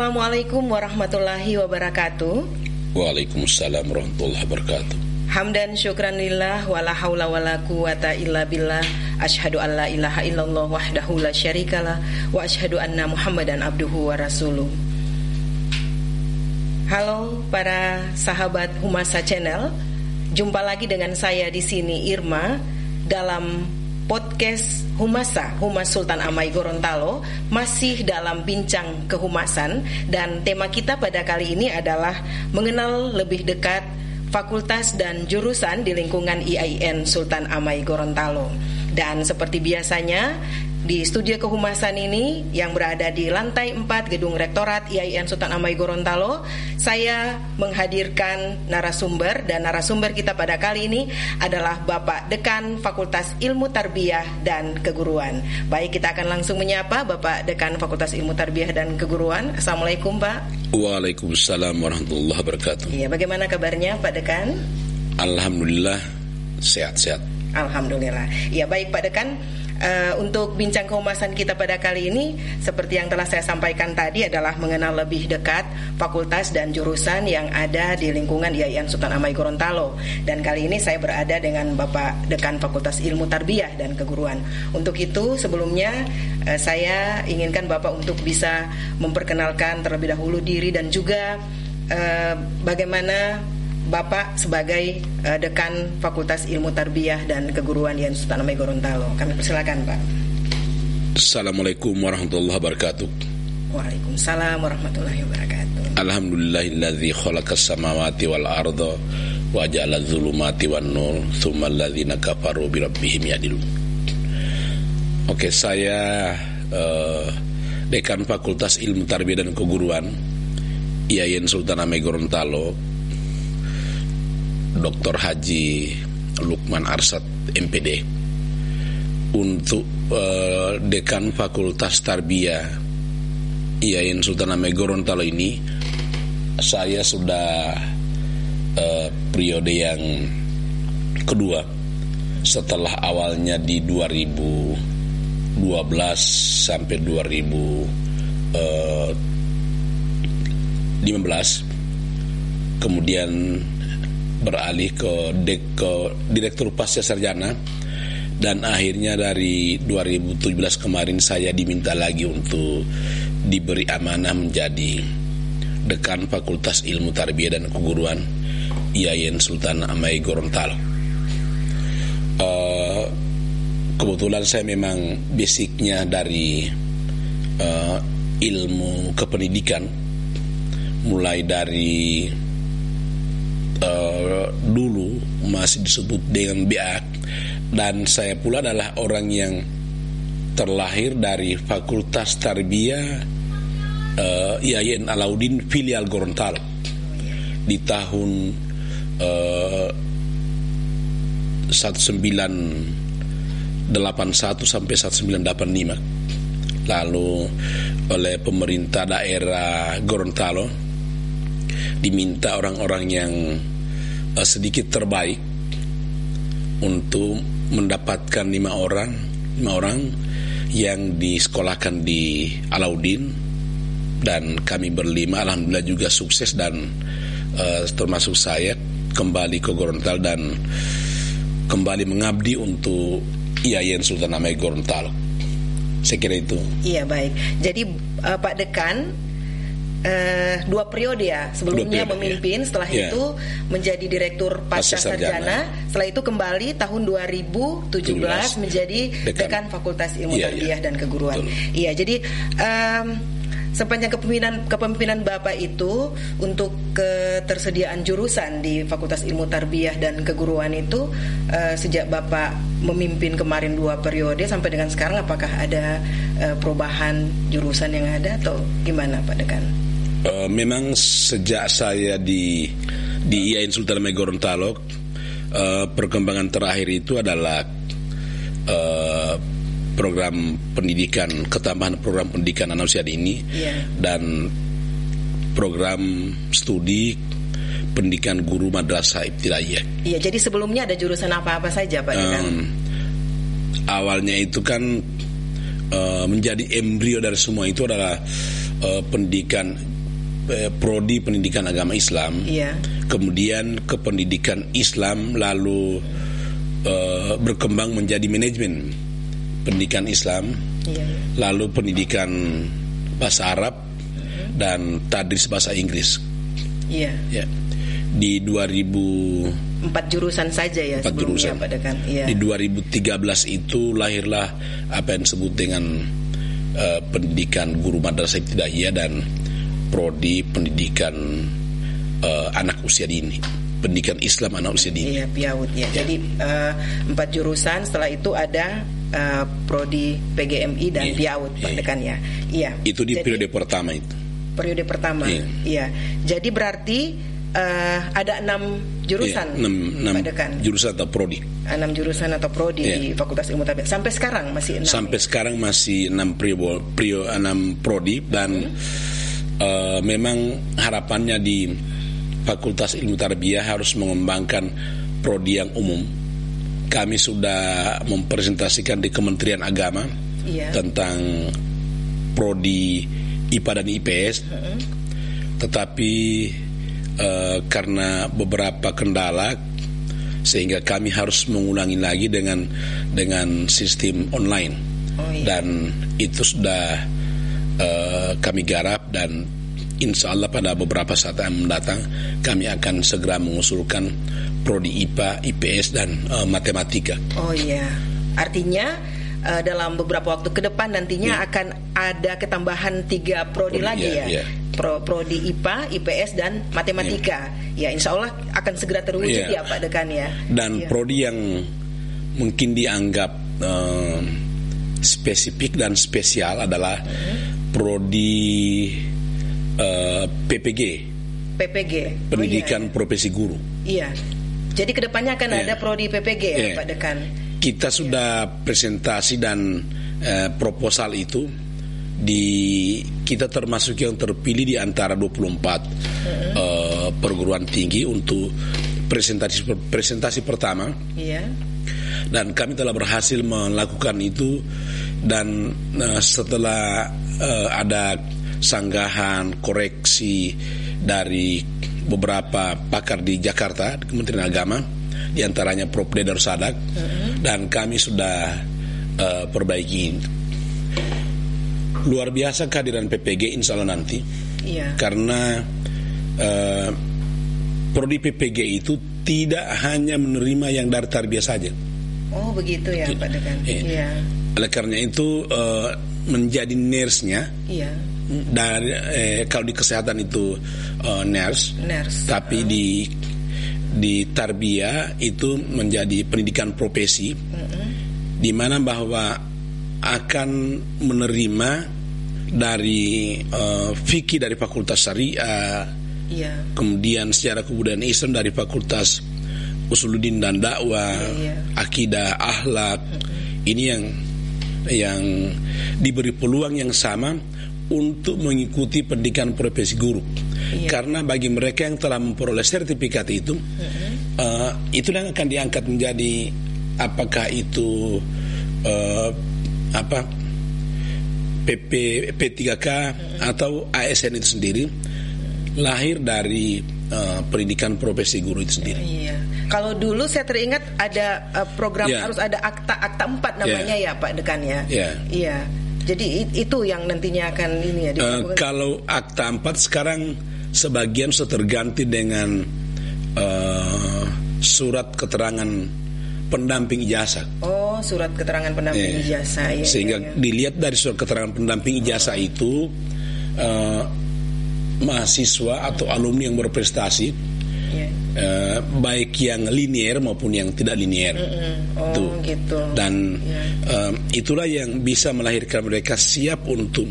Assalamualaikum warahmatullahi wabarakatuh. Waalaikumsalam warahmatullahi wabarakatuh. Hamdan syukran lillah wala haula wala quwata illa billah. Asyhadu an la ilaha illallah wahdahu la syarikalah wa asyhadu anna Muhammadan abduhu wa rasuluh. Halo para sahabat Humasa Channel. Jumpa lagi dengan saya di sini Irma dalam podcast Humasa, Humas Sultan Amai Gorontalo, masih dalam bincang kehumasan, dan tema kita pada kali ini adalah mengenal lebih dekat fakultas dan jurusan di lingkungan IAIN Sultan Amai Gorontalo. Dan seperti biasanya di studio kehumasan ini yang berada di lantai 4 Gedung Rektorat IAIN Sultan Amai Gorontalo, saya menghadirkan narasumber, dan narasumber kita pada kali ini adalah Bapak Dekan Fakultas Ilmu Tarbiyah dan Keguruan. Baik, kita akan langsung menyapa Bapak Dekan Fakultas Ilmu Tarbiyah dan Keguruan. Assalamualaikum Pak. Waalaikumsalam warahmatullahi wabarakatuh. Iya, bagaimana kabarnya Pak Dekan? Alhamdulillah sehat-sehat. Alhamdulillah. Ya, baik Pak Dekan. Untuk bincang kehumasan kita pada kali ini, seperti yang telah saya sampaikan tadi, adalah mengenal lebih dekat fakultas dan jurusan yang ada di lingkungan IAIN Sultan Amai Gorontalo. Dan kali ini saya berada dengan Bapak Dekan Fakultas Ilmu Tarbiyah dan Keguruan. Untuk itu sebelumnya saya inginkan Bapak untuk bisa memperkenalkan terlebih dahulu diri dan juga bagaimana Bapak sebagai Dekan Fakultas Ilmu Tarbiyah dan Keguruan IAIN Sultan Amai Gorontalo. Kami persilakan Pak. Assalamualaikum warahmatullahi wabarakatuh. Waalaikumsalam warahmatullahi wabarakatuh. Alhamdulillahilladzi khalaqas samawati wal arda wa ja'ala dzulumati wan nur tsumma alladzina kafaru bi rabbihim ya'dilun. Oke, saya Dekan Fakultas Ilmu Tarbiyah dan Keguruan IAIN Sultan Amai Gorontalo, Dr. Haji Lukman Arsad MPD. Untuk Dekan Fakultas Tarbiyah IAIN Sultan Amai Gorontalo ini, saya sudah periode yang kedua setelah awalnya di 2012 sampai 2015, kemudian beralih ke Direktur Pasca Sarjana, dan akhirnya dari 2017 kemarin saya diminta lagi untuk diberi amanah menjadi Dekan Fakultas Ilmu Tarbiyah dan Keguruan IAIN Sultan Amai Gorontalo. Kebetulan saya memang basicnya dari ilmu kependidikan, mulai dari dulu masih disebut dengan BA, dan saya pula adalah orang yang terlahir dari Fakultas Tarbiyah IAIN Alauddin filial Gorontalo di tahun 1981 sampai 1985. Lalu oleh pemerintah daerah Gorontalo diminta orang-orang yang sedikit terbaik untuk mendapatkan 5 orang yang disekolahkan di Alauddin, dan kami berlima alhamdulillah juga sukses, dan termasuk saya kembali ke Gorontalo dan kembali mengabdi untuk IAIN Sultan Amai Gorontalo. Saya kira itu. Iya, baik. Jadi Pak Dekan 2 periode ya, sebelumnya memimpin, setelah itu menjadi Direktur Pasca Sarjana, setelah itu kembali tahun 2017 menjadi Dekan Fakultas Ilmu Tarbiyah dan Keguruan. Iya, jadi sepanjang kepemimpinan Bapak itu, untuk ketersediaan jurusan di Fakultas Ilmu Tarbiyah dan Keguruan itu, sejak Bapak memimpin kemarin 2 periode sampai dengan sekarang, apakah ada perubahan jurusan yang ada atau gimana Pak Dekan? Memang sejak saya di IAIN Sultan Amai Gorontalo, perkembangan terakhir itu adalah program pendidikan, ketambahan program pendidikan anak usia dini, dan program studi pendidikan guru madrasah ibtidaiyah. Iya, jadi sebelumnya ada jurusan apa-apa saja Pak Dekan? Awalnya itu kan menjadi embrio dari semua itu adalah pendidikan prodi pendidikan agama Islam, kemudian ke pendidikan Islam, lalu berkembang menjadi manajemen pendidikan Islam, lalu pendidikan bahasa Arab dan tadris bahasa Inggris. Di 2000 4 jurusan saja ya 4 jurusan. Pak Dekan. Di 2013 itu lahirlah apa yang disebut dengan pendidikan guru madrasah ibtidaiyah dan prodi pendidikan anak usia dini, pendidikan Islam anak usia dini. PIAUD ya. Jadi 4 jurusan, setelah itu ada prodi PGMI dan PIAUD Pak Dekan ya. Itu di periode pertama itu. Periode pertama. Jadi berarti ada 6 jurusan, 6 Pak Dekan. Jurusan atau prodi. 6 jurusan atau prodi di Fakultas Ilmu Tarbiyah. Sampai sekarang masih 6. Sampai sekarang masih 6 prodi dan memang harapannya di Fakultas Ilmu Tarbiyah harus mengembangkan prodi yang umum. Kami sudah mempresentasikan di Kementerian Agama tentang prodi IPA dan IPS, tetapi karena beberapa kendala sehingga kami harus mengulangi lagi dengan sistem online. Dan itu sudah kami garap, dan insya Allah pada beberapa saat yang mendatang kami akan segera mengusulkan prodi IPA, IPS dan matematika. Artinya dalam beberapa waktu ke depan nantinya akan ada ketambahan 3 prodi lagi ya. Prodi IPA, IPS dan matematika. Insya Allah akan segera terwujud ya Pak Dekan ya. Dan prodi yang mungkin dianggap spesifik dan spesial adalah prodi PPG, pendidikan profesi guru. Jadi kedepannya akan ada prodi PPG ya Pak Dekan. Kita sudah presentasi dan proposal itu kita termasuk yang terpilih di antara 24 perguruan tinggi untuk presentasi pertama. Dan kami telah berhasil melakukan itu, dan setelah ada sanggahan koreksi dari beberapa pakar di Jakarta, di Kementerian Agama, di antaranya Prof. Dedar Sadak, dan kami sudah perbaiki. Luar biasa kehadiran PPG insya Allah nanti, karena prodi PPG itu tidak hanya menerima yang dari tarbiyah saja. Begitu ya Pak Dekan. Oleh karena itu menjadi nurse-nya dari kalau di kesehatan itu nurse, tapi di tarbiyah itu menjadi pendidikan profesi, di mana bahwa akan menerima dari fikih dari Fakultas Syariah, kemudian sejarah kebudayaan Islam dari Fakultas Usuluddin dan Dakwah, akidah, akhlak. Ini yang diberi peluang yang sama untuk mengikuti pendidikan profesi guru. Karena bagi mereka yang telah memperoleh sertifikat itu yang akan diangkat menjadi apakah itu P3K atau ASN itu sendiri, lahir dari pendidikan profesi guru itu sendiri. Kalau dulu saya teringat ada program harus ada akta 4 namanya ya Pak Dekan ya. Jadi itu yang nantinya akan ini ya. Kalau akta 4 sekarang sebagian sudah terganti dengan surat keterangan pendamping ijazah. Surat keterangan pendamping ijazah. Sehingga dilihat dari surat keterangan pendamping ijazah itu mahasiswa atau alumni yang berprestasi, baik yang linear maupun yang tidak linear. Gitu. Dan itulah yang bisa melahirkan mereka siap untuk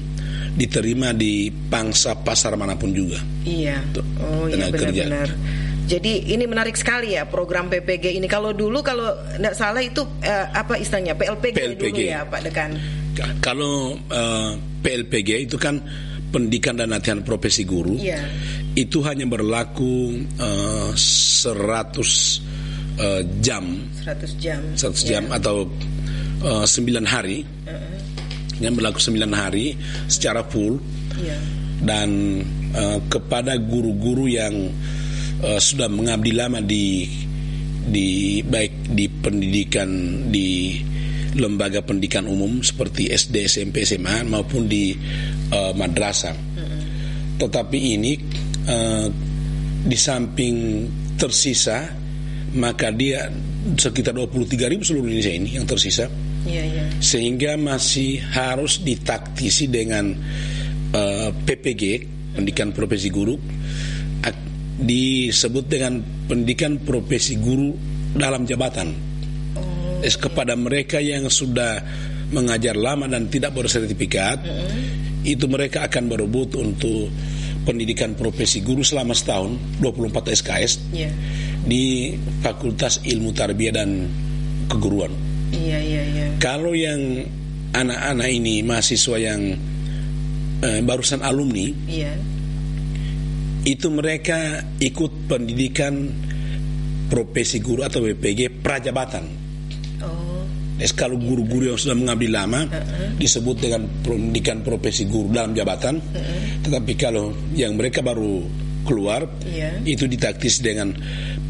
diterima di pangsa pasar manapun juga. Benar-benar. Jadi ini menarik sekali ya program PPG ini. Kalau dulu kalau tidak salah itu apa istilahnya PLPG dulu ya Pak Dekan. Kalau PLPG itu kan pendidikan dan latihan profesi guru, itu hanya berlaku 100 jam atau 9 hari, yang berlaku 9 hari secara full, dan kepada guru-guru yang sudah mengabdi lama di baik di pendidikan di lembaga pendidikan umum seperti SD, SMP, SMA maupun di madrasah. Tetapi ini di samping tersisa, maka dia sekitar 23.000 seluruh Indonesia ini yang tersisa. Sehingga masih harus ditaktisi dengan PPG, pendidikan profesi guru, disebut dengan pendidikan profesi guru dalam jabatan. Kepada mereka yang sudah mengajar lama dan tidak bersertifikat, itu mereka akan berebut untuk pendidikan profesi guru selama setahun, 24 SKS di Fakultas Ilmu Tarbiyah dan Keguruan. Kalau yang anak-anak ini mahasiswa yang barusan alumni, itu mereka ikut pendidikan profesi guru atau BPG prajabatan. Kalau guru-guru yang sudah mengabdi lama disebut dengan pendidikan profesi guru dalam jabatan. Tetapi kalau yang mereka baru keluar, itu ditaktis dengan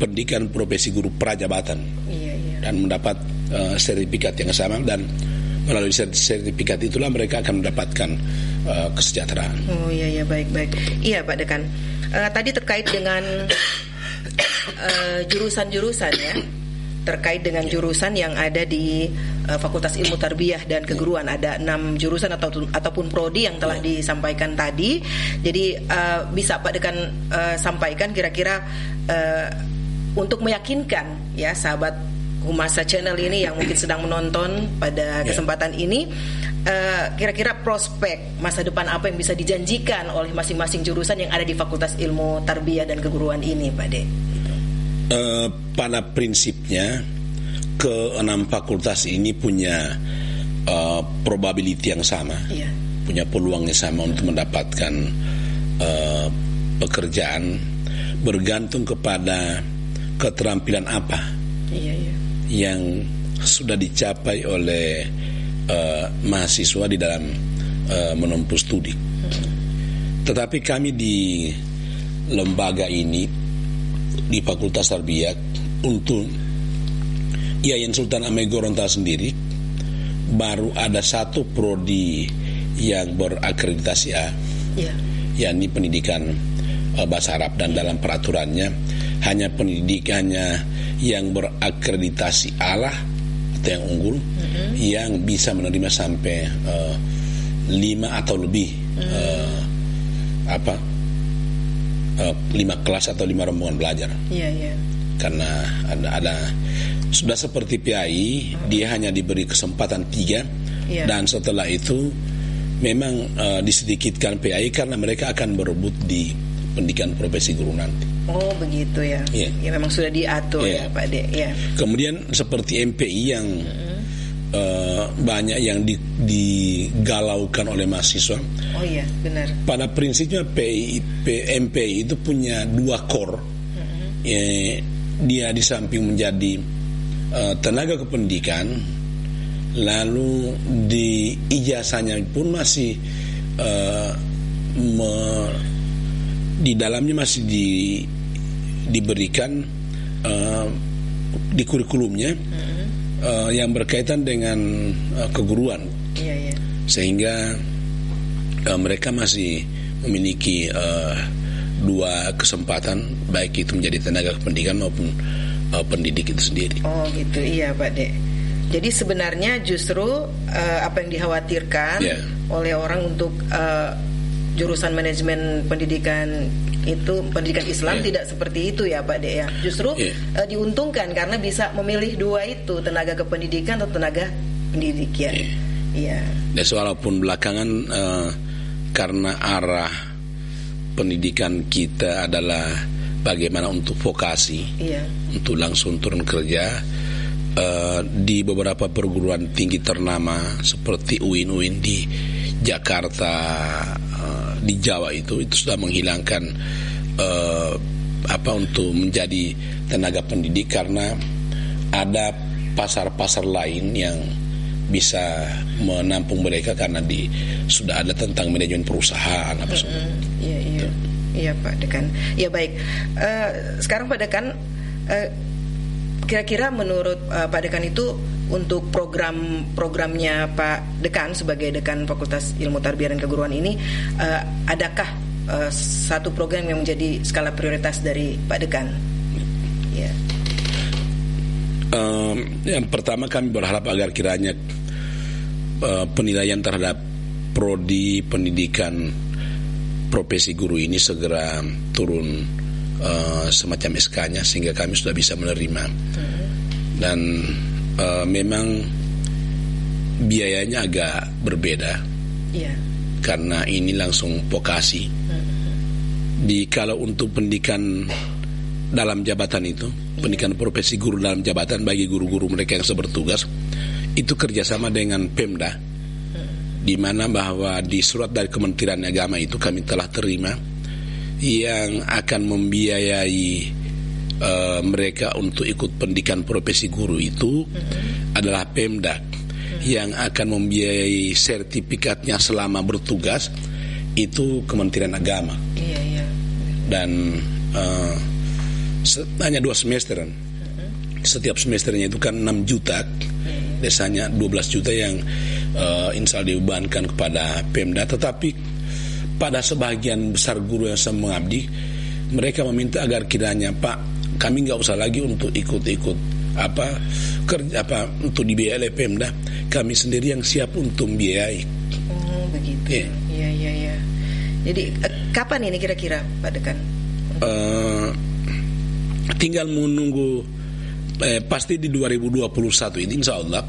pendidikan profesi guru prajabatan. Dan mendapat sertifikat yang sama, dan melalui sertifikat itulah mereka akan mendapatkan kesejahteraan. Baik. Iya Pak Dekan. Tadi terkait dengan jurusan-jurusan ya, terkait dengan jurusan yang ada di Fakultas Ilmu Tarbiyah dan Keguruan, ada 6 jurusan ataupun prodi yang telah disampaikan tadi. Jadi bisa Pak Dekan sampaikan kira-kira untuk meyakinkan ya sahabat Humasa Channel ini yang mungkin sedang menonton pada kesempatan ini, kira-kira prospek masa depan apa yang bisa dijanjikan oleh masing-masing jurusan yang ada di Fakultas Ilmu Tarbiyah dan Keguruan ini, Pak De? Pada prinsipnya ke-6 fakultas ini punya probability yang sama, punya peluang yang sama untuk mendapatkan pekerjaan, bergantung kepada keterampilan apa yang sudah dicapai oleh mahasiswa di dalam menempuh studi. Tetapi kami di lembaga ini, di Fakultas Tarbiyah, untuk Yayan Sultan Amai Gorontalo sendiri baru ada 1 prodi yang berakreditasi A, yakni pendidikan bahasa Arab, dan dalam peraturannya hanya pendidikannya yang berakreditasi A lah, atau yang unggul, yang bisa menerima sampai 5 atau lebih 5 kelas atau 5 rombongan belajar. Karena ada sudah seperti PAI, dia hanya diberi kesempatan 3, dan setelah itu memang disedikitkan PAI karena mereka akan berebut di pendidikan profesi guru nanti. Oh begitu ya. Ya memang sudah diatur ya Pak De. Kemudian seperti MPI yang banyak yang digalaukan oleh mahasiswa. Oh iya, benar. Pada prinsipnya MPI itu punya 2 core. Dia di samping menjadi tenaga kependidikan, lalu di ijazahnya pun masih di dalamnya masih diberikan di kurikulumnya yang berkaitan dengan keguruan, sehingga mereka masih memiliki 2 kesempatan, baik itu menjadi tenaga kependidikan maupun pendidik itu sendiri. Oh gitu, iya Pak De. Jadi sebenarnya justru apa yang dikhawatirkan oleh orang untuk jurusan manajemen pendidikan itu, pendidikan Islam, tidak seperti itu ya Pak De ya. Justru diuntungkan karena bisa memilih 2 itu, tenaga kependidikan atau tenaga pendidikan. Dan walaupun belakangan karena arah pendidikan kita adalah bagaimana untuk vokasi, untuk langsung turun kerja, di beberapa perguruan tinggi ternama seperti UIN di Jakarta, di Jawa itu sudah menghilangkan untuk menjadi tenaga pendidik, karena ada pasar-pasar lain yang bisa menampung mereka karena sudah ada tentang manajemen perusahaan apa semua. Iya Pak Dekan. Ya baik. Sekarang Pak Dekan, kira-kira menurut Pak Dekan itu untuk programnya Pak Dekan sebagai Dekan Fakultas Ilmu Tarbiyah dan Keguruan ini, adakah satu program yang menjadi skala prioritas dari Pak Dekan? Ya. Yang pertama kami berharap agar kiranya penilaian terhadap prodi pendidikan profesi guru ini segera turun semacam SK-nya sehingga kami sudah bisa menerima. Dan memang biayanya agak berbeda, karena ini langsung vokasi. Kalau untuk pendidikan dalam jabatan itu, pendidikan profesi guru dalam jabatan bagi guru-guru mereka yang bertugas, itu kerjasama dengan Pemda, di mana bahwa di surat dari Kementerian Agama itu kami telah terima yang akan membiayai mereka untuk ikut pendidikan profesi guru itu adalah Pemda, yang akan membiayai sertifikatnya selama bertugas itu Kementerian Agama. Dan hanya 2 semesteran. Setiap semesternya itu kan 6 juta, desanya 12 juta yang insya Allah dibebankan kepada Pemda. Tetapi pada sebagian besar guru yang mengabdi, mereka meminta agar kiranya, Pak, kami nggak usah lagi untuk ikut-ikut untuk dibiayai oleh Pemda, kami sendiri yang siap untuk membiayai. Begitu. Iya. Jadi kapan ini kira-kira Pak Dekan? Tinggal menunggu, pasti di 2021 ini insya Allah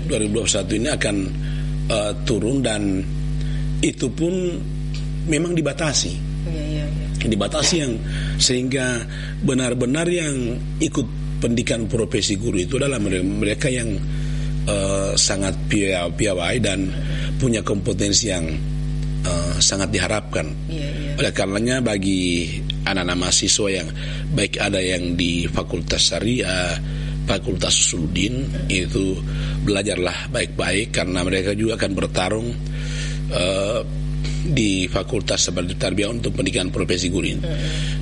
2021 ini akan turun, dan itu pun memang dibatasi. Dibatasi yang sehingga benar-benar yang ikut pendidikan profesi guru itu adalah mereka yang sangat piawai dan punya kompetensi yang sangat diharapkan. Oleh karenanya bagi anak-anak mahasiswa yang baik ada yang di Fakultas Syariah, Fakultas Usuluddin, itu belajarlah baik-baik karena mereka juga akan bertarung di Fakultas Tarbiyah untuk pendidikan profesi guru ini.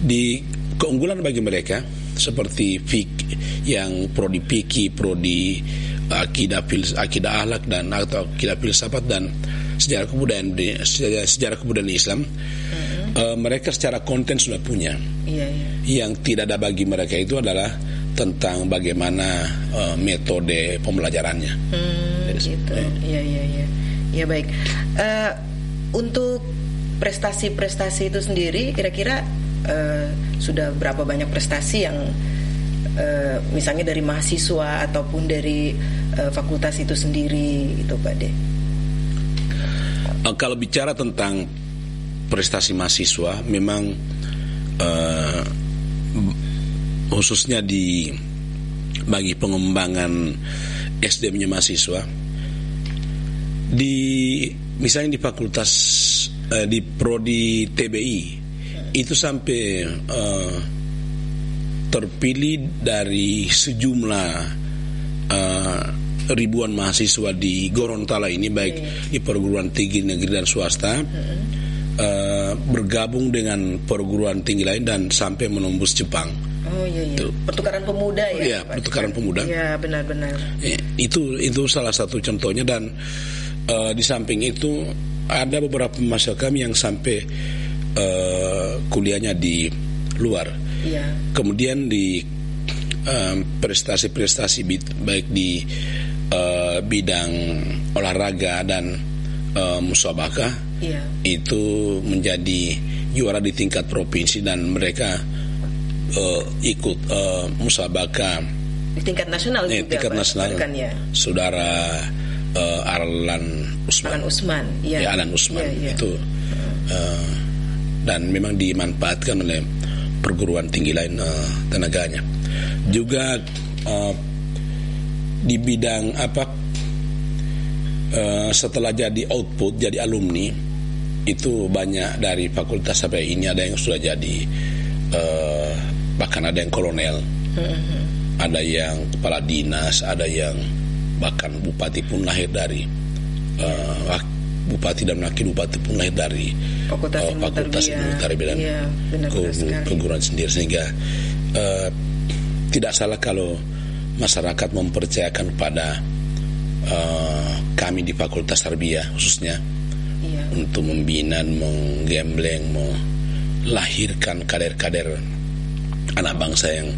Di keunggulan bagi mereka seperti yang prodi fikih, prodi akidah akhlak dan atau akidah filsafat dan sejarah kebudayaan Islam, mereka secara konten sudah punya. Yang tidak ada bagi mereka itu adalah tentang bagaimana metode pembelajarannya. Gitu. Ya baik. Untuk prestasi-prestasi itu sendiri, kira-kira sudah berapa banyak prestasi yang misalnya dari mahasiswa ataupun dari fakultas itu sendiri, itu Pak De? Kalau bicara tentang prestasi mahasiswa, memang khususnya bagi pengembangan SDM-nya mahasiswa, misalnya di fakultas di prodi TBI itu sampai terpilih dari sejumlah ribuan mahasiswa di Gorontalo ini, baik di perguruan tinggi negeri dan swasta, bergabung dengan perguruan tinggi lain dan sampai menembus Jepang. Pertukaran pemuda ya? Iya, pertukaran pemuda. Iya, benar-benar. Itu salah satu contohnya, dan di samping itu ada beberapa mahasiswa kami yang sampai kuliahnya di luar. Kemudian di prestasi-prestasi baik di bidang olahraga dan musabaqah, itu menjadi juara di tingkat provinsi, dan mereka ikut musabaqah di tingkat nasional juga. Tingkat nasional. Saudara Alan Usman. Itu dan memang dimanfaatkan oleh perguruan tinggi lain tenaganya. Juga di bidang setelah jadi output, jadi alumni, itu banyak dari fakultas sampai ini ada yang sudah jadi bahkan ada yang kolonel, ada yang kepala dinas, ada yang bahkan bupati pun lahir dari bupati dan wakil bupati pun lahir dari Fakultas Ilmu Tarbiyah dan keguruan sendiri, sehingga tidak salah kalau masyarakat mempercayakan kepada kami di Fakultas Tarbiyah khususnya untuk membina, menggembleng, melahirkan kader-kader anak bangsa yang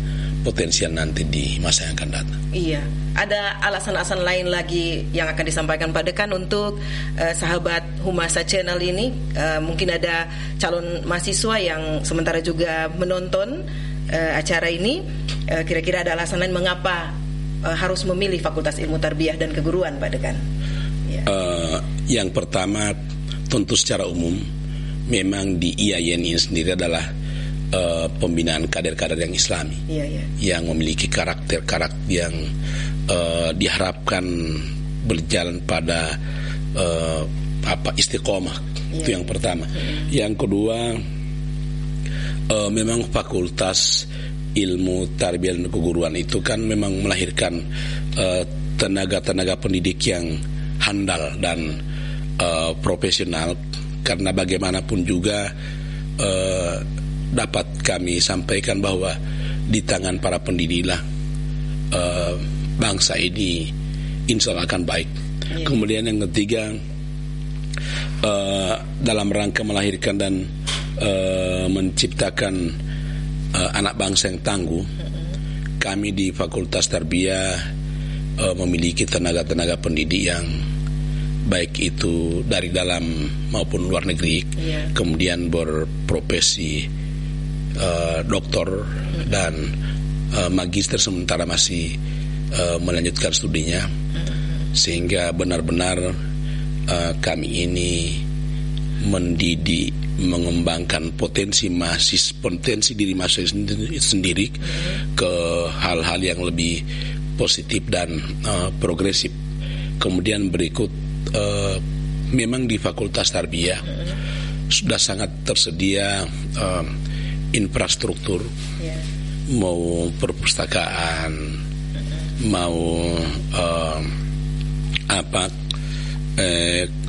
potensial nanti di masa yang akan datang. Iya, ada alasan-alasan lain lagi yang akan disampaikan Pak Dekan untuk sahabat Humasa Channel ini. Mungkin ada calon mahasiswa yang sementara juga menonton acara ini. Kira-kira ada alasan lain mengapa harus memilih Fakultas Ilmu Tarbiyah dan Keguruan, Pak Dekan? Ya. Yang pertama, tentu secara umum, memang di IAIN ini sendiri adalah pembinaan kader-kader yang Islami, yang memiliki karakter-karakter yang diharapkan berjalan pada istiqomah. Itu yang pertama. Yang kedua, memang Fakultas Ilmu Tarbiyah dan Keguruan itu kan memang melahirkan tenaga-tenaga pendidik yang handal dan profesional, karena bagaimanapun juga dapat kami sampaikan bahwa di tangan para pendidiklah bangsa ini insya Allah akan baik. Kemudian yang ketiga, dalam rangka melahirkan dan menciptakan anak bangsa yang tangguh, kami di Fakultas Tarbiyah memiliki tenaga-tenaga pendidik yang baik itu dari dalam maupun luar negeri, kemudian berprofesi doktor dan magister sementara masih melanjutkan studinya, sehingga benar-benar kami ini mendidik, mengembangkan potensi diri mahasiswa sendiri ke hal-hal yang lebih positif dan progresif. Kemudian berikut, memang di Fakultas Tarbiyah sudah sangat tersedia infrastruktur, mau perpustakaan, mau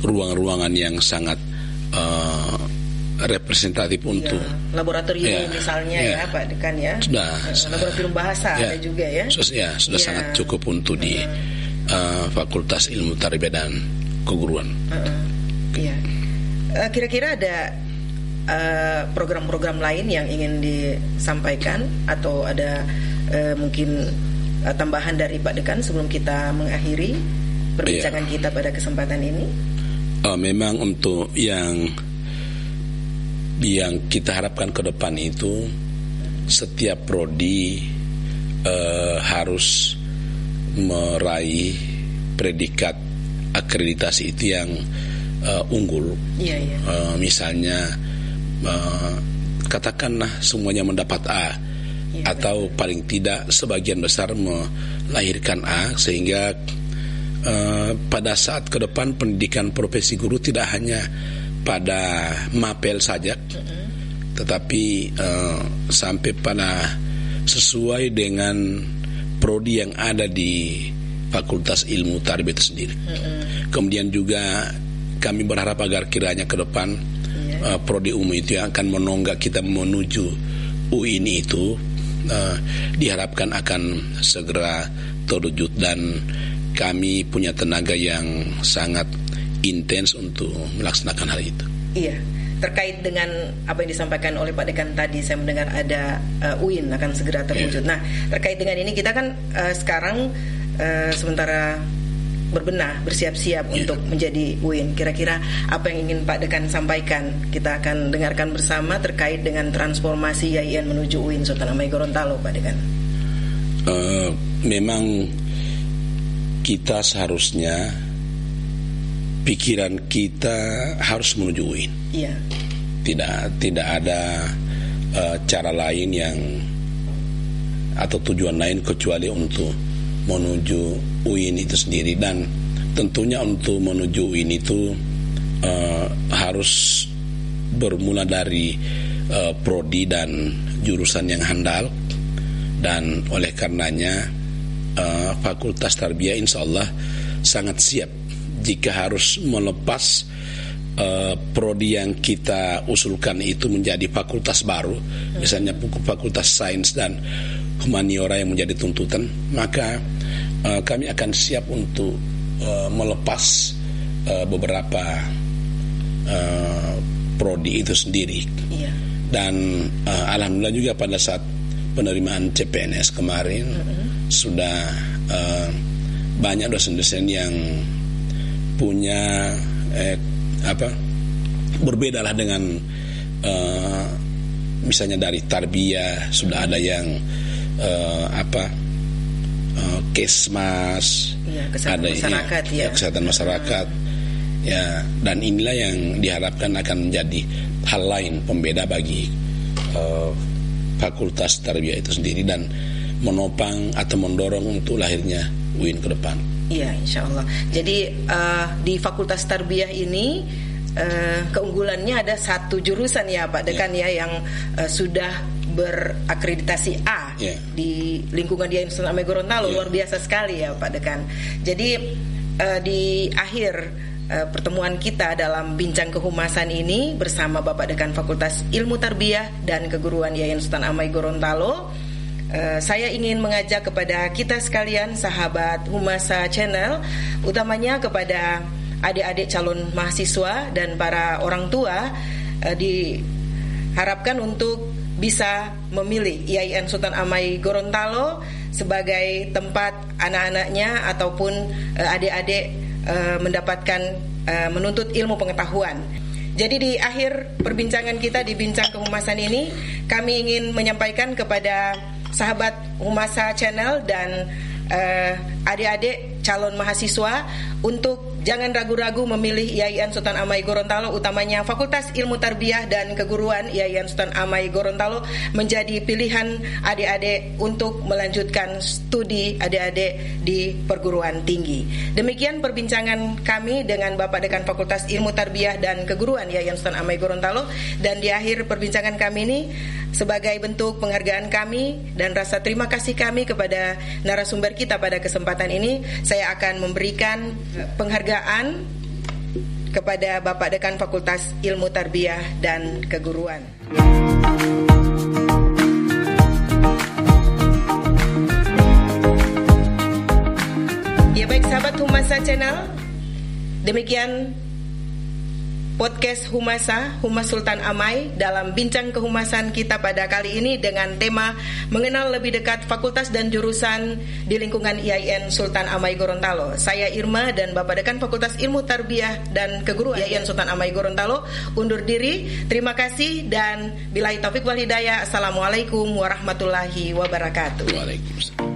ruang-ruangan yang sangat representatif untuk laboratorium misalnya Pak Dekan sudah laboratorium bahasa ada juga sudah sangat cukup untuk di Fakultas Ilmu Tarbiyah dan Keguruan. Kira-kira ada program-program lain yang ingin disampaikan atau ada mungkin tambahan dari Pak Dekan sebelum kita mengakhiri perbincangan kita pada kesempatan ini? Memang untuk yang kita harapkan ke depan itu, setiap prodi harus meraih predikat akreditasi itu yang unggul. Misalnya katakanlah semuanya mendapat A, atau paling tidak sebagian besar melahirkan A, sehingga pada saat ke depan pendidikan profesi guru tidak hanya pada mapel saja, tetapi sampai pada sesuai dengan prodi yang ada di Fakultas Ilmu Tarbiyah itu sendiri. Kemudian juga kami berharap agar kiranya ke depan prodi umum itu yang akan menonggak kita menuju UIN itu diharapkan akan segera terwujud, dan kami punya tenaga yang sangat intens untuk melaksanakan hal itu. Iya, terkait dengan apa yang disampaikan oleh Pak Dekan tadi, saya mendengar ada UIN akan segera terwujud. Nah, terkait dengan ini kita kan sekarang sementara berbenah, bersiap-siap untuk menjadi UIN. Kira-kira apa yang ingin Pak Dekan sampaikan? Kita akan dengarkan bersama terkait dengan transformasi IAIN menuju UIN Sultan Amai Gorontalo, Pak Dekan. Memang kita seharusnya pikiran kita harus menuju UIN. Tidak ada cara lain yang atau tujuan lain kecuali untuk menuju UIN itu sendiri. Dan tentunya untuk menuju UIN itu harus bermula dari prodi dan jurusan yang handal, dan oleh karenanya Fakultas Tarbiyah insya Allah sangat siap jika harus melepas prodi yang kita usulkan itu menjadi fakultas baru, misalnya fakultas sains dan humaniora yang menjadi tuntutan, maka kami akan siap untuk melepas beberapa prodi itu sendiri. Dan alhamdulillah juga pada saat penerimaan CPNS kemarin sudah banyak dosen-dosen yang punya berbeda lah dengan misalnya dari tarbiyah sudah ada yang kesmas, kesehatan ada masyarakat, kesehatan masyarakat ya, dan inilah yang diharapkan akan menjadi hal lain pembeda bagi fakultas tarbiyah itu sendiri dan menopang atau mendorong untuk lahirnya UIN ke depan. Iya, insya Allah. Jadi di fakultas tarbiyah ini keunggulannya ada satu jurusan ya Pak Dekan ya yang sudah berakreditasi A di lingkungan Yayan Sultan Amai Gorontalo. Luar biasa sekali ya Pak Dekan. Jadi di akhir pertemuan kita dalam bincang kehumasan ini bersama Bapak Dekan Fakultas Ilmu Tarbiyah dan Keguruan Yayan Sultan Amai Gorontalo, saya ingin mengajak kepada kita sekalian sahabat Humasa Channel, utamanya kepada adik-adik calon mahasiswa dan para orang tua, diharapkan untuk bisa memilih IAIN Sultan Amai Gorontalo sebagai tempat anak-anaknya ataupun adik-adik mendapatkan menuntut ilmu pengetahuan. Jadi di akhir perbincangan kita di bincang kehumasan ini, kami ingin menyampaikan kepada sahabat Humasa Channel dan adik-adik calon mahasiswa untuk jangan ragu-ragu memilih IAIN Sultan Amai Gorontalo, utamanya Fakultas Ilmu Tarbiyah dan Keguruan IAIN Sultan Amai Gorontalo menjadi pilihan adik-adik untuk melanjutkan studi adik-adik di perguruan tinggi. Demikian perbincangan kami dengan Bapak Dekan Fakultas Ilmu Tarbiyah dan Keguruan IAIN Sultan Amai Gorontalo, dan di akhir perbincangan kami ini sebagai bentuk penghargaan kami dan rasa terima kasih kami kepada narasumber kita pada kesempatan ini, saya akan memberikan penghargaan kepada Bapak Dekan Fakultas Ilmu Tarbiyah dan Keguruan. Ya baik sahabat Humasa Channel, demikian podcast Humas Sultan Amai dalam bincang kehumasan kita pada kali ini dengan tema mengenal lebih dekat fakultas dan jurusan di lingkungan IAIN Sultan Amai Gorontalo. Saya Irma dan Bapak Dekan Fakultas Ilmu Tarbiyah dan Keguruan IAIN Sultan Amai Gorontalo undur diri. Terima kasih dan billahi taufik wal hidayah. Assalamualaikum warahmatullahi wabarakatuh. Waalaikumsalam.